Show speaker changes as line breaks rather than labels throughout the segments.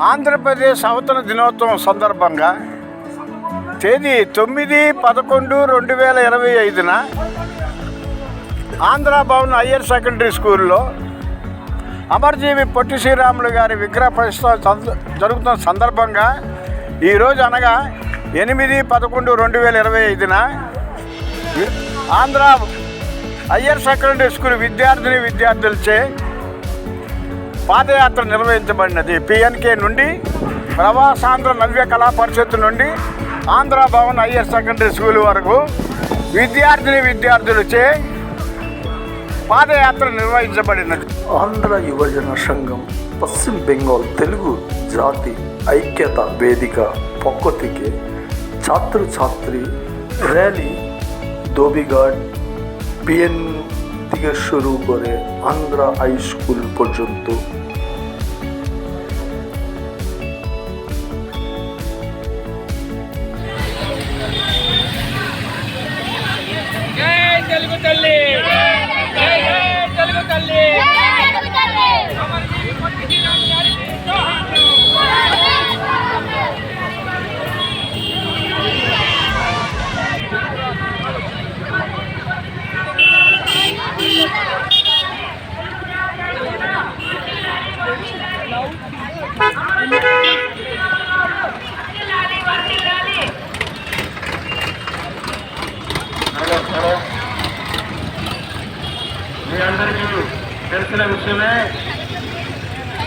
ఆంధ్రప్రదేశ్ అవతరణ దినోత్సవం సందర్భంగా తేదీ 9/11/2025 ఆంధ్ర భవన్ హయ్యర్ సెకండరీ స్కూల్లో అమరజీవి పొట్టి శ్రీరాములు గారి విగ్రహ ప్రతిష్ట జరుగుతున్న సందర్భంగా ఈరోజు అనగా 8/11/2025 ఆంధ్ర హయ్యర్ సెకండరీ స్కూల్ విద్యార్థులచే పాదయాత్ర నిర్వహించబడినది. పిఎన్కే నుండి ప్రవాసాంధ్ర నవ్య కళా పరిషత్ నుండి Andhra Bhavan higher secondary school వరకు విద్యార్థులచే పాదయాత్ర నిర్వహించబడినది.
ఆంధ్ర యువజన సంఘం పశ్చిమ బెంగాల్ తెలుగు జాతి ఐక్యత వేదిక পক্ষ থেকে ছাত্রছাত্রী র্যালি ধোবিঘাট পিএন থেকে শুরু করে আন্ধ্রা হাই স্কুল পর্যন্ত
తెలుగు తల్లి తెలుగు తల్లి
మీ అందరికీ తెలిసిన విషయమే.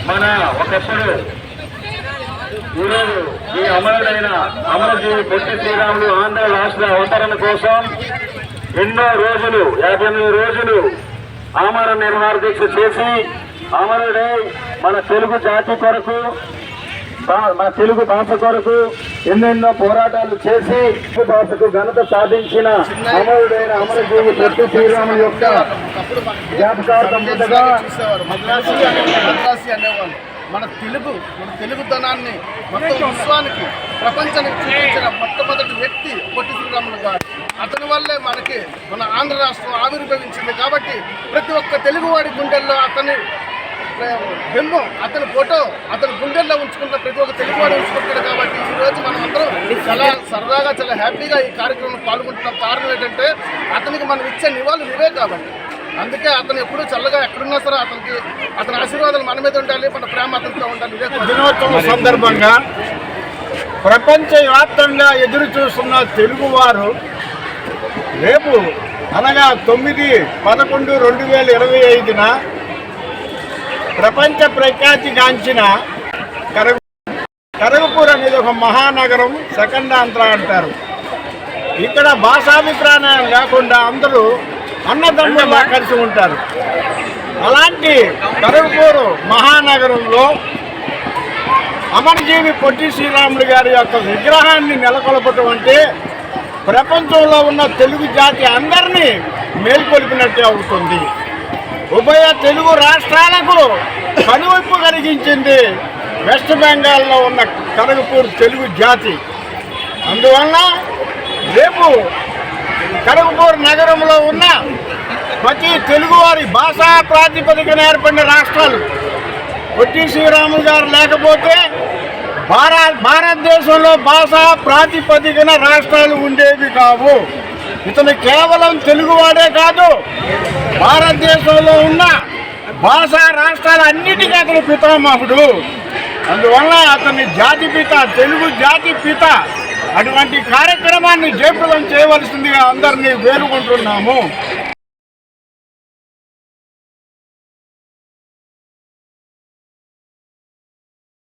మన ఒకప్పుడు ఈరోజు ఈ అమరుడైన అమరజీవి పొట్టి శ్రీరాములు ఆంధ్ర రాష్ట్ర అవతరణ కోసం ఎన్నో రోజులు 58 రోజులు ఆమరణ నిరాహార దీక్ష చేసి అమరుడై మన తెలుగు జాతి కొరకు మన తెలుగు భాష కొరకు ఎన్నెన్నో పోరాటాలు చేసి భాషకు ఘనత సాధించిన అమరుడైన అమరజీవి పొట్టి శ్రీరాములు యొక్క జ్ఞాపకార్థంగా
అనేవాళ్ళు. మన తెలుగుతనాన్ని మొత్తం విశ్వానికి ప్రపంచానికి చూపించిన మొట్టమొదటి వ్యక్తి పొట్టి శ్రీరాములు గారు. అతని వల్లే మనకి మన ఆంధ్ర రాష్ట్రం ఆవిర్భవించింది. కాబట్టి ప్రతి ఒక్క తెలుగువాడి గుండెల్లో అతని బెంబం, అతని ఫోటో అతని గుండెల్లో ఉంచుకున్న ప్రతి ఒక్క తెలుగువాడు ఉంచుకుంటాడు. కాబట్టి ఈరోజు మనం అందరం చాలా సరదాగా చాలా హ్యాపీగా ఈ కార్యక్రమం పాల్గొంటున్న కారణం ఏంటంటే అతనికి మనం ఇచ్చే నివాళులు ఇవే. కాబట్టి అందుకే అతను ఎప్పుడూ చల్లగా ఎక్కడున్నా సరే అతని ఆశీర్వాదాలు మన మీద ఉండాలి, మన ప్రేమ అతనితో ఉండాలి.
దినోత్సవం సందర్భంగా ప్రపంచవ్యాప్తంగా ఎదురు చూస్తున్న తెలుగువారు రేపు అనగా 9/11/2025 ప్రపంచ ప్రఖ్యాతిగాంచిన కరగపూర్ అనేది ఒక మహానగరం, సెకండ్ ఆంధ్ర అంటారు. ఇక్కడ భాషాభిప్రాయం లేకుండా అందరూ అన్నదమ్ములా కలిసి ఉంటారు. అలాంటి కరగపూర్ మహానగరంలో అమరజీవి పొట్టి శ్రీరాములు గారి యొక్క విగ్రహాన్ని నెలకొల్పటం అంటే ప్రపంచంలో ఉన్న తెలుగు జాతి అందరినీ మేల్కొల్పినట్టే అవుతుంది. ఉభయ తెలుగు రాష్ట్రాలకు కనువిప్పు కలిగించింది వెస్ట్ బెంగాల్లో ఉన్న కరగపూర్ తెలుగు జాతి. అందువల్ల రేపు కరగపూర్ నగరంలో ఉన్న ప్రతి తెలుగువారి భాషా ప్రాతిపదికన ఏర్పడిన రాష్ట్రాలు. పొట్టి శ్రీరాములు గారు లేకపోతే భారతదేశంలో భాషా ప్రాతిపదికన రాష్ట్రాలు ఉండేవి కావు. ఇతను కేవలం తెలుగువాడే కాదు, భారతదేశంలో ఉన్న భాషా రాష్ట్రాలన్నిటికీ అతను పితామహుడు. అందువల్ల అతని జాతిపిత, తెలుగు జాతి పిత. అటువంటి కార్యక్రమాన్ని జయప్రదం చేయవలసిందిగా అందరినీ వేడుకుంటున్నాము.